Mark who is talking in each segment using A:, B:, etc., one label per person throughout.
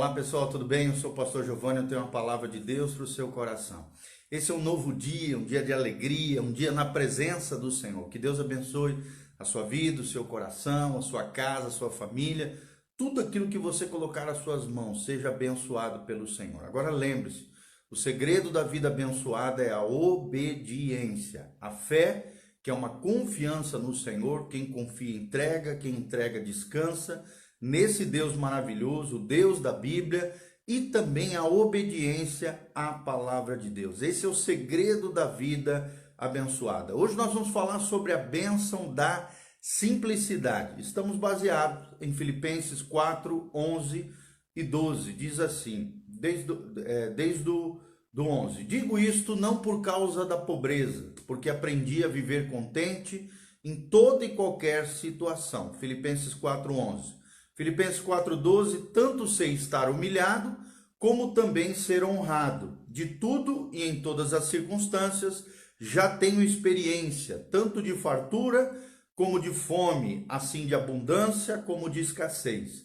A: Olá pessoal, tudo bem? Eu sou o pastor Giovanni, eu tenho uma palavra de Deus para o seu coração. Esse é um novo dia, um dia de alegria, um dia na presença do Senhor. Que Deus abençoe a sua vida, o seu coração, a sua casa, a sua família. Tudo aquilo que você colocar nas suas mãos seja abençoado pelo Senhor. Agora lembre-se, o segredo da vida abençoada é a obediência, a fé, que é uma confiança no Senhor. Quem confia entrega, quem entrega descansa nesse Deus maravilhoso, o Deus da Bíblia, e também a obediência à palavra de Deus. Esse é o segredo da vida abençoada. Hoje nós vamos falar sobre a bênção da simplicidade. Estamos baseados em Filipenses 4, 11 e 12. Diz assim, desde o 11. Digo isto não por causa da pobreza, porque aprendi a viver contente em toda e qualquer situação. Filipenses 4, 11. Filipenses 4,12, tanto sei estar humilhado, como também ser honrado. De tudo e em todas as circunstâncias, já tenho experiência, tanto de fartura como de fome, assim de abundância como de escassez.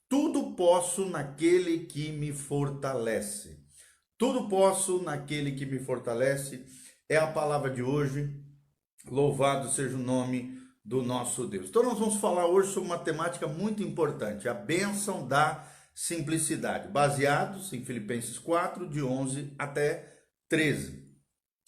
A: Tudo posso naquele que me fortalece. Tudo posso naquele que me fortalece, é a palavra de hoje. Louvado seja o nome do nosso Deus. Então nós vamos falar hoje sobre uma temática muito importante, a bênção da simplicidade, baseados em Filipenses 4, de 11 até 13.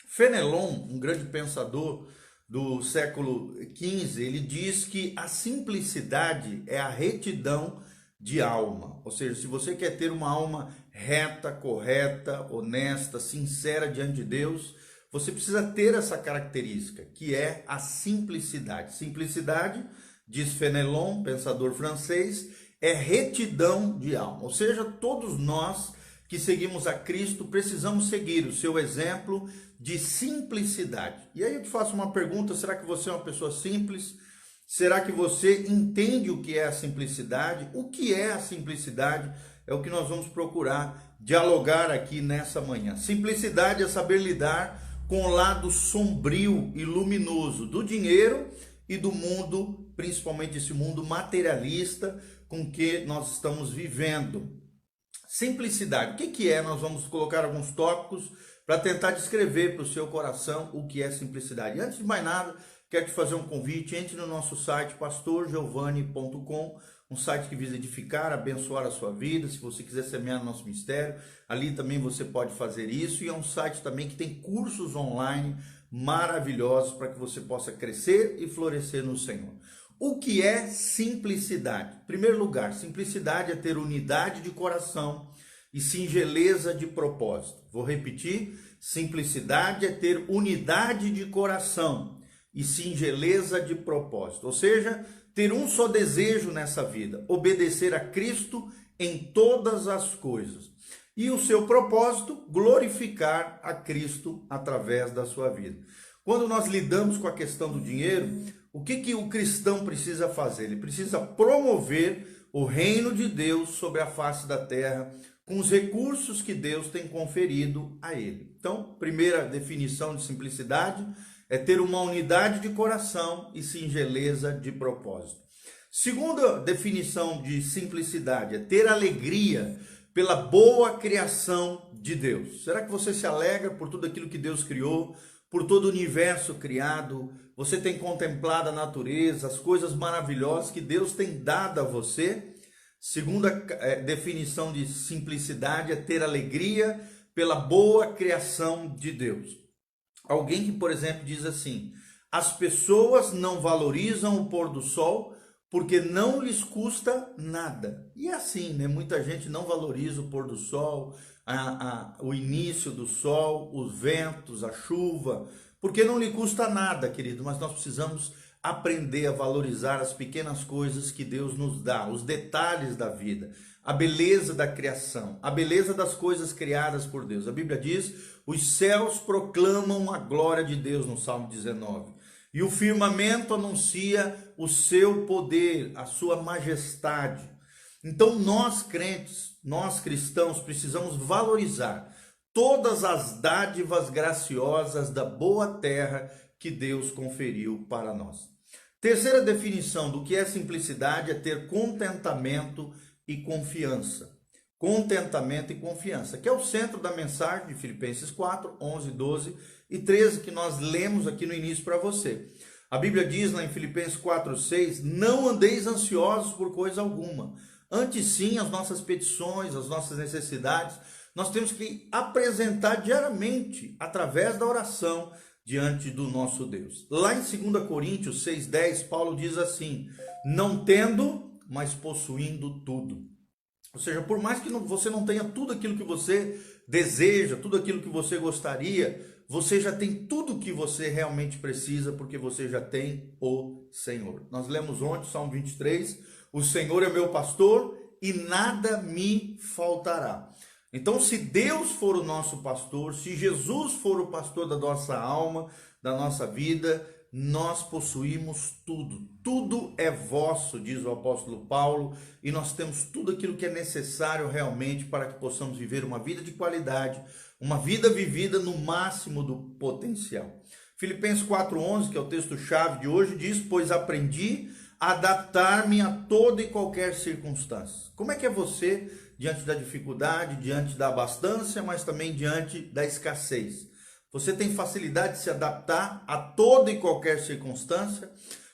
A: Fenelon, um grande pensador do século XV, ele diz que a simplicidade é a retidão de alma. Ou seja, se você quer ter uma alma reta, correta, honesta, sincera diante de Deus, você precisa ter essa característica, que é a simplicidade. Simplicidade, diz Fenelon, pensador francês, é retidão de alma. Ou seja, todos nós que seguimos a Cristo precisamos seguir o seu exemplo de simplicidade. E aí eu te faço uma pergunta, será que você é uma pessoa simples? Será que você entende o que é a simplicidade? O que é a simplicidade? É o que nós vamos procurar dialogar aqui nessa manhã. Simplicidade é saber lidar com o lado sombrio e luminoso do dinheiro e do mundo, principalmente esse mundo materialista com que nós estamos vivendo. Simplicidade, o que é? Nós vamos colocar alguns tópicos para tentar descrever para o seu coração o que é simplicidade. E antes de mais nada, quero te fazer um convite, entre no nosso site pastorgiovanni.com, um site que visa edificar, abençoar a sua vida. Se você quiser semear no nosso ministério, ali também você pode fazer isso. E é um site também que tem cursos online maravilhosos para que você possa crescer e florescer no Senhor. O que é simplicidade? Em primeiro lugar, simplicidade é ter unidade de coração e singeleza de propósito. Vou repetir, simplicidade é ter unidade de coração e singeleza de propósito. Ou seja, ter um só desejo nessa vida, obedecer a Cristo em todas as coisas. E o seu propósito, glorificar a Cristo através da sua vida. Quando nós lidamos com a questão do dinheiro, o que o cristão precisa fazer? Ele precisa promover o reino de Deus sobre a face da terra, com os recursos que Deus tem conferido a ele. Então, primeira definição de simplicidade é ter uma unidade de coração e singeleza de propósito. Segunda definição de simplicidade é ter alegria pela boa criação de Deus. Será que você se alegra por tudo aquilo que Deus criou, por todo o universo criado? Você tem contemplado a natureza, as coisas maravilhosas que Deus tem dado a você? Segunda definição de simplicidade é ter alegria pela boa criação de Deus. Alguém que, por exemplo, diz assim: as pessoas não valorizam o pôr do sol porque não lhes custa nada. E é assim, né? Muita gente não valoriza o pôr do sol, o início do sol, os ventos, a chuva, porque não lhe custa nada, querido. Mas nós precisamos aprender a valorizar as pequenas coisas que Deus nos dá, os detalhes da vida, a beleza da criação, a beleza das coisas criadas por Deus. A Bíblia diz: os céus proclamam a glória de Deus, no Salmo 19. E o firmamento anuncia o seu poder, a sua majestade. Então nós crentes, nós cristãos, precisamos valorizar todas as dádivas graciosas da boa terra que Deus conferiu para nós. Terceira definição do que é simplicidade é ter contentamento e confiança. contentamento e confiança, que é o centro da mensagem de Filipenses 4, 11, 12 e 13, que nós lemos aqui no início para você. A Bíblia diz lá em Filipenses 4, 6, não andeis ansiosos por coisa alguma, antes sim as nossas petições, as nossas necessidades, nós temos que apresentar diariamente, através da oração, diante do nosso Deus. Lá em 2 Coríntios 6,10, Paulo diz assim, não tendo, mas possuindo tudo. Ou seja, por mais que você não tenha tudo aquilo que você deseja, tudo aquilo que você gostaria, você já tem tudo o que você realmente precisa, porque você já tem o Senhor. Nós lemos ontem, Salmo 23, o Senhor é meu pastor e nada me faltará. Então, se Deus for o nosso pastor, se Jesus for o pastor da nossa alma, da nossa vida, nós possuímos tudo. Tudo é vosso, diz o apóstolo Paulo, e nós temos tudo aquilo que é necessário realmente para que possamos viver uma vida de qualidade, uma vida vivida no máximo do potencial. Filipenses 4,11, que é o texto-chave de hoje, diz, pois aprendi a adaptar-me a toda e qualquer circunstância. Como é que é você diante da dificuldade, diante da abastância, mas também diante da escassez? Você tem facilidade de se adaptar a toda e qualquer circunstância?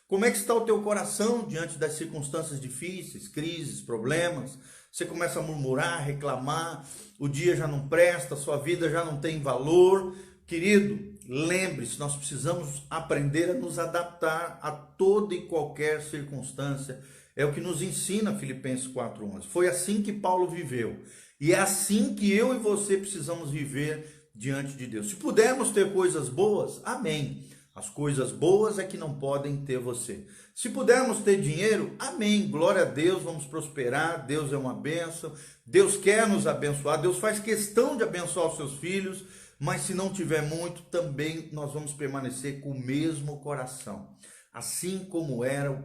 A: Como é que está o teu coração diante das circunstâncias difíceis, crises, problemas? Você começa a murmurar, reclamar, o dia já não presta, a sua vida já não tem valor. Querido, lembre-se, nós precisamos aprender a nos adaptar a toda e qualquer circunstância. É o que nos ensina Filipenses 4:11. Foi assim que Paulo viveu. E é assim que eu e você precisamos viver diante de Deus. Se pudermos ter coisas boas, amém. As coisas boas é que não podem ter você. Se pudermos ter dinheiro, amém. Glória a Deus, vamos prosperar. Deus é uma bênção. Deus quer nos abençoar. Deus faz questão de abençoar os seus filhos. Mas se não tiver muito, também nós vamos permanecer com o mesmo coração. Assim como era o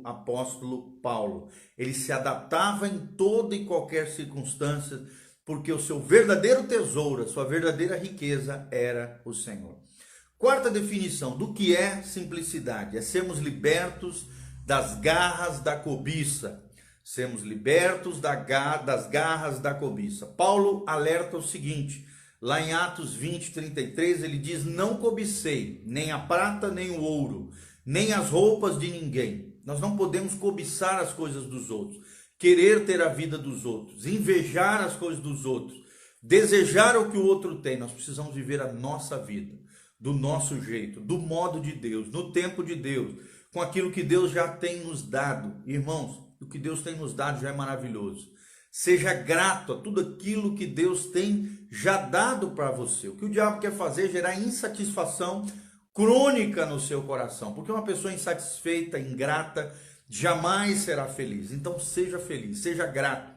A: apóstolo Paulo. Ele se adaptava em toda e qualquer circunstância, porque o seu verdadeiro tesouro, a sua verdadeira riqueza era o Senhor. Quarta definição do que é simplicidade: é sermos libertos das garras da cobiça. Sermos libertos das garras da cobiça. Paulo alerta o seguinte, lá em Atos 20, 33, ele diz, não cobicei nem a prata nem o ouro, nem as roupas de ninguém. Nós não podemos cobiçar as coisas dos outros, querer ter a vida dos outros, invejar as coisas dos outros, desejar o que o outro tem. Nós precisamos viver a nossa vida, do nosso jeito, do modo de Deus, no tempo de Deus, com aquilo que Deus já tem nos dado. Irmãos, o que Deus tem nos dado já é maravilhoso. Seja grato a tudo aquilo que Deus tem já dado para você. O que o diabo quer fazer é gerar insatisfação crônica no seu coração, porque uma pessoa insatisfeita, ingrata, jamais será feliz. Então seja feliz, seja grato,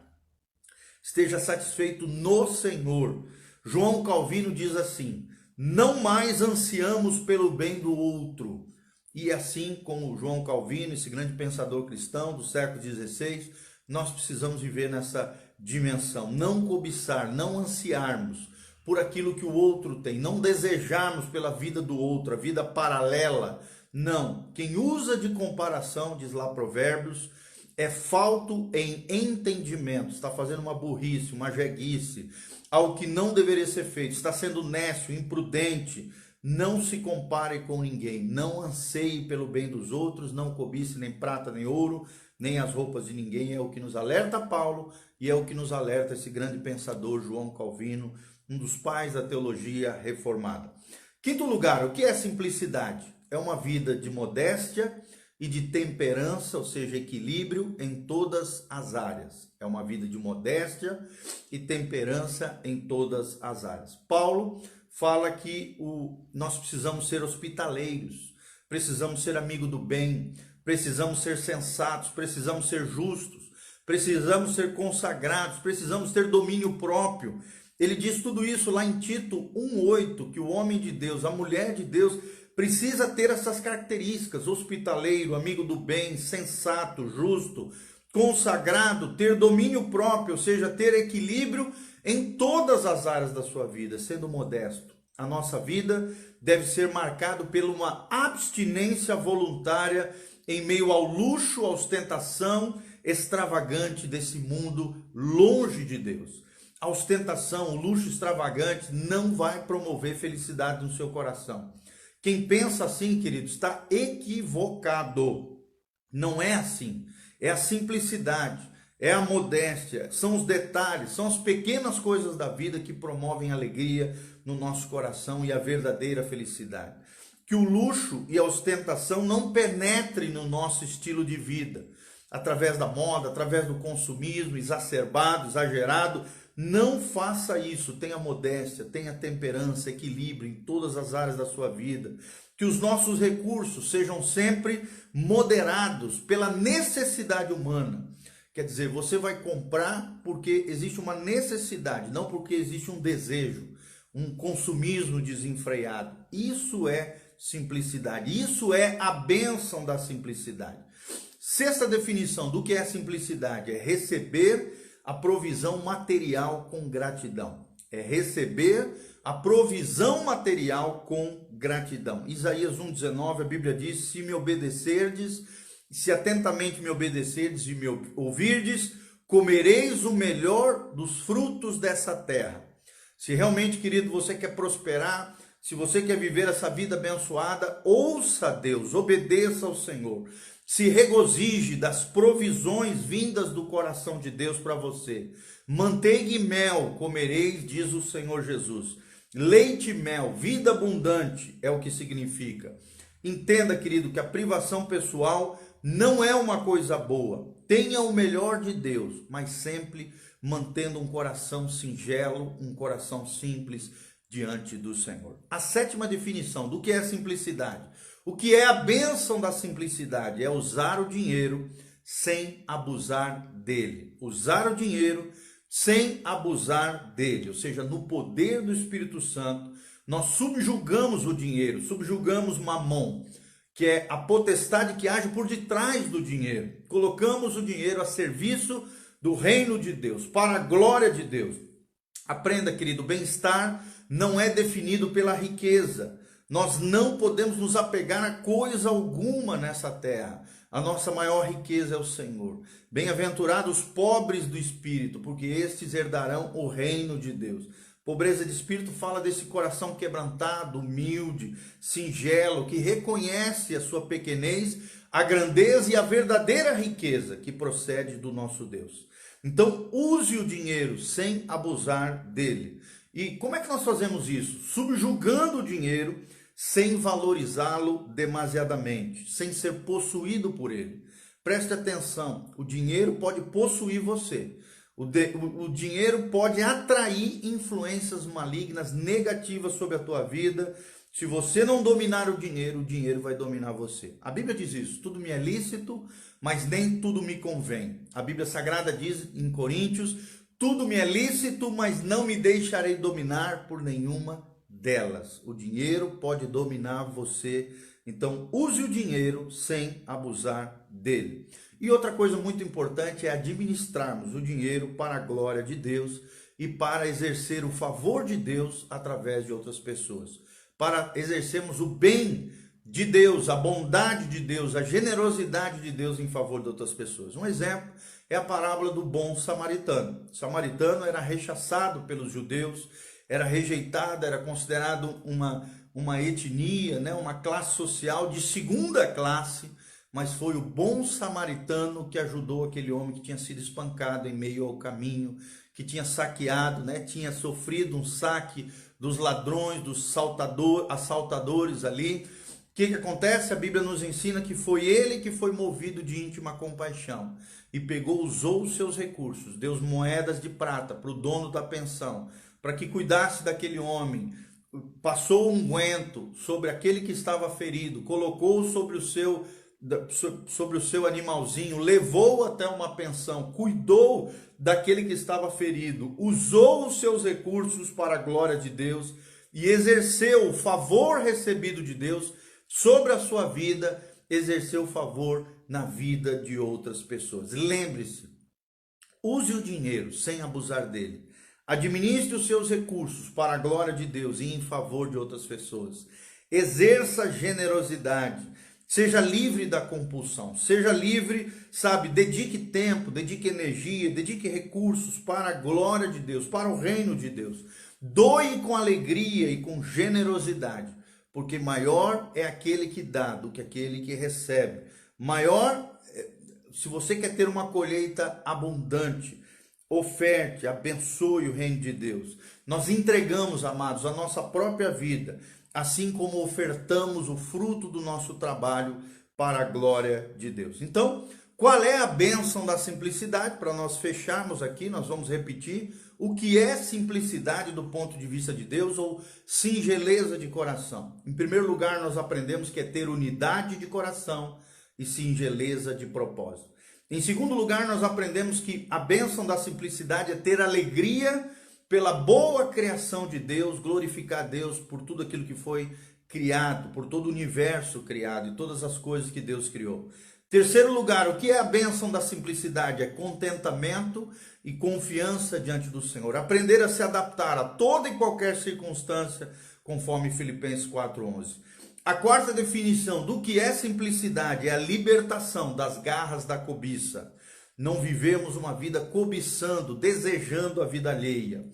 A: esteja satisfeito no Senhor. João Calvino diz assim, não mais ansiamos pelo bem do outro. E assim como João Calvino, esse grande pensador cristão do século XVI, nós precisamos viver nessa dimensão, não cobiçar, não ansiarmos por aquilo que o outro tem, não desejarmos pela vida do outro, a vida paralela. Não, quem usa de comparação, diz lá Provérbios, é falto em entendimento, está fazendo uma burrice, uma jeguice, algo que não deveria ser feito, está sendo nécio, imprudente. Não se compare com ninguém, não anseie pelo bem dos outros, não cobice nem prata nem ouro, nem as roupas de ninguém. É o que nos alerta Paulo e é o que nos alerta esse grande pensador João Calvino, um dos pais da teologia reformada. Quinto lugar, o que é simplicidade? É uma vida de modéstia e de temperança, ou seja, equilíbrio em todas as áreas. É uma vida de modéstia e temperança em todas as áreas. Paulo fala que nós precisamos ser hospitaleiros, precisamos ser amigo do bem, precisamos ser sensatos, precisamos ser justos, precisamos ser consagrados, precisamos ter domínio próprio. Ele diz tudo isso lá em Tito 1,8, que o homem de Deus, a mulher de Deus, precisa ter essas características: hospitaleiro, amigo do bem, sensato, justo, consagrado, ter domínio próprio, ou seja, ter equilíbrio em todas as áreas da sua vida, sendo modesto. A nossa vida deve ser marcada por uma abstinência voluntária em meio ao luxo, à ostentação, extravagante desse mundo longe de Deus. A ostentação, o luxo extravagante não vai promover felicidade no seu coração. Quem pensa assim, querido, está equivocado. Não é assim. É a simplicidade, é a modéstia, são os detalhes, são as pequenas coisas da vida que promovem alegria no nosso coração e a verdadeira felicidade. Que o luxo e a ostentação não penetrem no nosso estilo de vida, através da moda, através do consumismo exacerbado, exagerado. Não faça isso. Tenha modéstia, tenha temperança, equilíbrio em todas as áreas da sua vida. Que os nossos recursos sejam sempre moderados pela necessidade humana. Quer dizer, você vai comprar porque existe uma necessidade, não porque existe um desejo, um consumismo desenfreado. Isso é simplicidade, isso é a bênção da simplicidade. Sexta definição do que é simplicidade: é receber a provisão material com gratidão. É receber a provisão material com gratidão. Isaías 1,19, a Bíblia diz: se me obedecerdes, se atentamente me obedecerdes e me ouvirdes, comereis o melhor dos frutos dessa terra. Se realmente, querido, você quer prosperar, se você quer viver essa vida abençoada, ouça a Deus, obedeça ao Senhor. Se regozije das provisões vindas do coração de Deus para você. Manteiga e mel comereis, diz o Senhor Jesus. Leite e mel, vida abundante é o que significa. Entenda, querido, que a privação pessoal não é uma coisa boa. Tenha o melhor de Deus, mas sempre mantendo um coração singelo, um coração simples diante do Senhor. A sétima definição do que é simplicidade. O que é a bênção da simplicidade? É usar o dinheiro sem abusar dele. Usar o dinheiro sem abusar dele. Ou seja, no poder do Espírito Santo, nós subjugamos o dinheiro, subjugamos Mamon, que é a potestade que age por detrás do dinheiro. Colocamos o dinheiro a serviço do reino de Deus, para a glória de Deus. Aprenda, querido, o bem-estar não é definido pela riqueza. Nós não podemos nos apegar a coisa alguma nessa terra. A nossa maior riqueza é o Senhor. Bem-aventurados os pobres do espírito, porque estes herdarão o reino de Deus. Pobreza de espírito fala desse coração quebrantado, humilde, singelo, que reconhece a sua pequenez, a grandeza e a verdadeira riqueza que procede do nosso Deus. Então, use o dinheiro sem abusar dele. E como é que nós fazemos isso? Subjugando o dinheiro sem valorizá-lo demasiadamente, sem ser possuído por ele. Preste atenção, o dinheiro pode possuir você. O dinheiro pode atrair influências malignas, negativas sobre a tua vida. Se você não dominar o dinheiro vai dominar você. A Bíblia diz isso: tudo me é lícito, mas nem tudo me convém. A Bíblia Sagrada diz em Coríntios: tudo me é lícito, mas não me deixarei dominar por nenhuma delas. O dinheiro pode dominar você, então use o dinheiro sem abusar dele. E outra coisa muito importante é administrarmos o dinheiro para a glória de Deus e para exercer o favor de Deus através de outras pessoas. Para exercermos o bem de Deus, a bondade de Deus, a generosidade de Deus em favor de outras pessoas. Um exemplo é a parábola do bom samaritano. O samaritano era rechaçado pelos judeus, era rejeitado, era considerado uma etnia, né, uma classe social de segunda classe, mas foi o bom samaritano que ajudou aquele homem que tinha sido espancado em meio ao caminho, que tinha saqueado, né, tinha sofrido um saque dos ladrões, dos assaltadores ali. O que acontece? A Bíblia nos ensina que foi ele que foi movido de íntima compaixão e usou os seus recursos, deu moedas de prata para o dono da pensão, para que cuidasse daquele homem, passou um unguento sobre aquele que estava ferido, colocou sobre o seu animalzinho, levou até uma pensão, cuidou daquele que estava ferido, usou os seus recursos para a glória de Deus e exerceu o favor recebido de Deus sobre a sua vida, exerceu o favor na vida de outras pessoas. Lembre-se, use o dinheiro sem abusar dele. Administre os seus recursos para a glória de Deus e em favor de outras pessoas. Exerça generosidade. Seja livre da compulsão, seja livre, sabe, dedique tempo, dedique energia, dedique recursos para a glória de Deus, para o reino de Deus. Doe com alegria e com generosidade, porque maior é aquele que dá do que aquele que recebe. Se você quer ter uma colheita abundante, oferte, abençoe o reino de Deus. Nós entregamos, amados, a nossa própria vida, assim como ofertamos o fruto do nosso trabalho para a glória de Deus. Então, qual é a bênção da simplicidade? Para nós fecharmos aqui, nós vamos repetir o que é simplicidade do ponto de vista de Deus, ou singeleza de coração. Em primeiro lugar, nós aprendemos que é ter unidade de coração e singeleza de propósito. Em segundo lugar, nós aprendemos que a bênção da simplicidade é ter alegria pela boa criação de Deus, glorificar a Deus por tudo aquilo que foi criado, por todo o universo criado e todas as coisas que Deus criou. Terceiro lugar, o que é a bênção da simplicidade? É contentamento e confiança diante do Senhor. Aprender a se adaptar a toda e qualquer circunstância, conforme Filipenses 4:11. A quarta definição do que é simplicidade é a libertação das garras da cobiça. Não vivemos uma vida cobiçando, desejando a vida alheia.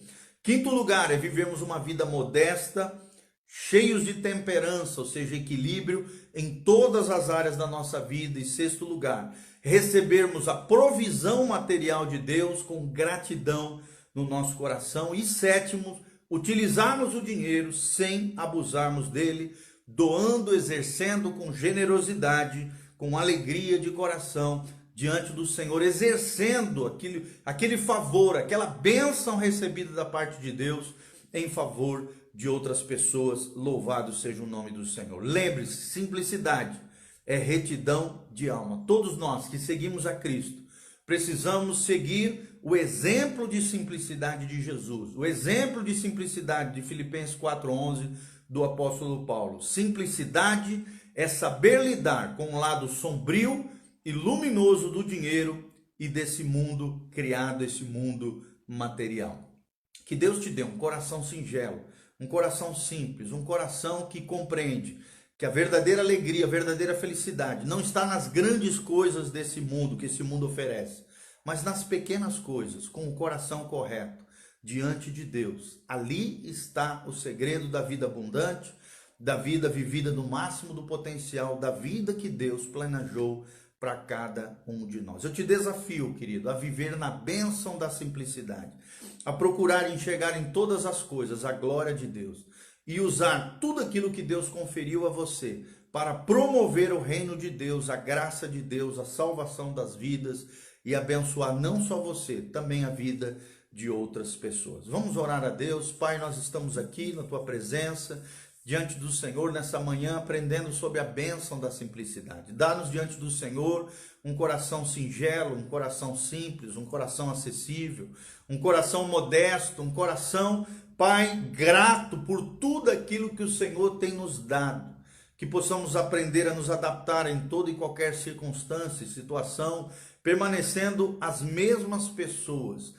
A: Quinto lugar é vivermos uma vida modesta, cheios de temperança, ou seja, equilíbrio em todas as áreas da nossa vida. E sexto lugar, recebermos a provisão material de Deus com gratidão no nosso coração. E sétimo, utilizarmos o dinheiro sem abusarmos dele, doando, exercendo com generosidade, com alegria de coração, diante do Senhor, exercendo aquele favor, aquela bênção recebida da parte de Deus em favor de outras pessoas. Louvado seja o nome do Senhor. Lembre-se, simplicidade é retidão de alma. Todos nós que seguimos a Cristo precisamos seguir o exemplo de simplicidade de Jesus, o exemplo de simplicidade de Filipenses 4:11 do apóstolo Paulo. Simplicidade é saber lidar com o lado sombrio e luminoso do dinheiro e desse mundo criado, esse mundo material. Que Deus te dê um coração singelo, um coração simples, um coração que compreende que a verdadeira alegria, a verdadeira felicidade não está nas grandes coisas desse mundo, que esse mundo oferece, mas nas pequenas coisas, com o coração correto, diante de Deus. Ali está o segredo da vida abundante, da vida vivida no máximo do potencial, da vida que Deus planejou para cada um de nós. Eu te desafio, querido, a viver na bênção da simplicidade, a procurar enxergar em todas as coisas a glória de Deus e usar tudo aquilo que Deus conferiu a você para promover o reino de Deus, a graça de Deus, a salvação das vidas e abençoar não só você, também a vida de outras pessoas. Vamos orar a Deus. Pai, nós estamos aqui na tua presença, diante do Senhor nessa manhã, aprendendo sobre a bênção da simplicidade. Dá-nos diante do Senhor um coração singelo, um coração simples, um coração acessível, um coração modesto, um coração, Pai, grato por tudo aquilo que o Senhor tem nos dado. Que possamos aprender a nos adaptar em toda e qualquer circunstância e situação, permanecendo as mesmas pessoas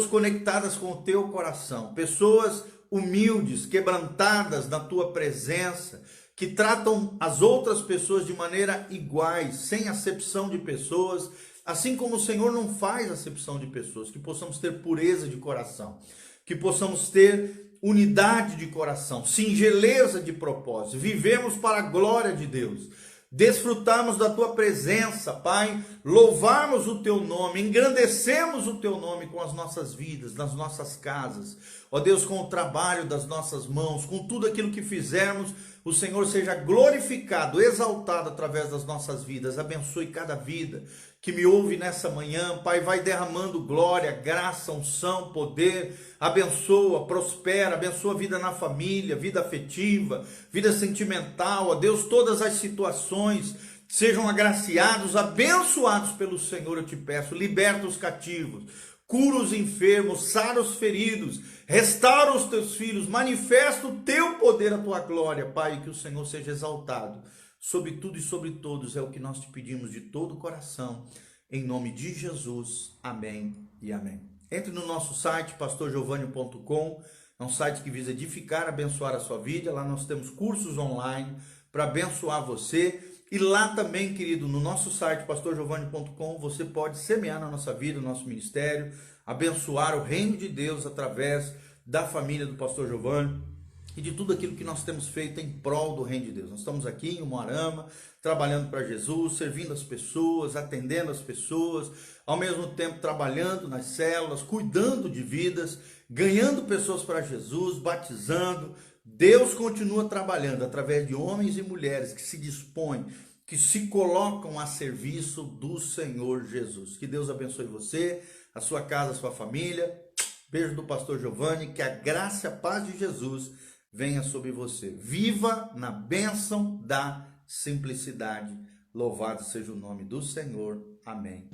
A: conectadas com o teu coração, pessoas humildes, quebrantadas na tua presença, que tratam as outras pessoas de maneira iguais, sem acepção de pessoas, assim como o Senhor não faz acepção de pessoas. Que possamos ter pureza de coração, que possamos ter unidade de coração, singeleza de propósito, vivemos para a glória de Deus, desfrutarmos da tua presença, Pai, louvarmos o teu nome, engrandecemos o teu nome com as nossas vidas, nas nossas casas, ó Deus, com o trabalho das nossas mãos, com tudo aquilo que fizermos, o Senhor seja glorificado, exaltado através das nossas vidas. Abençoe cada vida que me ouve nessa manhã, Pai, vai derramando glória, graça, unção, poder, abençoa, prospera, abençoa a vida na família, vida afetiva, vida sentimental, ó Deus, todas as situações sejam agraciados, abençoados pelo Senhor, eu te peço. Liberta os cativos, cura os enfermos, sara os feridos, restaura os teus filhos, manifesta o teu poder, a tua glória, Pai, que o Senhor seja exaltado sobre tudo e sobre todos, é o que nós te pedimos de todo o coração, em nome de Jesus, amém e amém. Entre no nosso site, pastorgiovanni.com, é um site que visa edificar, abençoar a sua vida. Lá nós temos cursos online para abençoar você E lá também, querido, no nosso site pastorgiovanni.com, você pode semear na nossa vida, no nosso ministério, abençoar o reino de Deus através da família do pastor Giovanni e de tudo aquilo que nós temos feito em prol do reino de Deus. Nós estamos aqui em Umuarama, trabalhando para Jesus, servindo as pessoas, atendendo as pessoas, ao mesmo tempo trabalhando nas células, cuidando de vidas, ganhando pessoas para Jesus, batizando. Deus continua trabalhando através de homens e mulheres que se dispõem, que se colocam a serviço do Senhor Jesus. Que Deus abençoe você, a sua casa, a sua família. Beijo do pastor Giovanni, que a graça e a paz de Jesus venha sobre você. Viva na bênção da simplicidade. Louvado seja o nome do Senhor. Amém.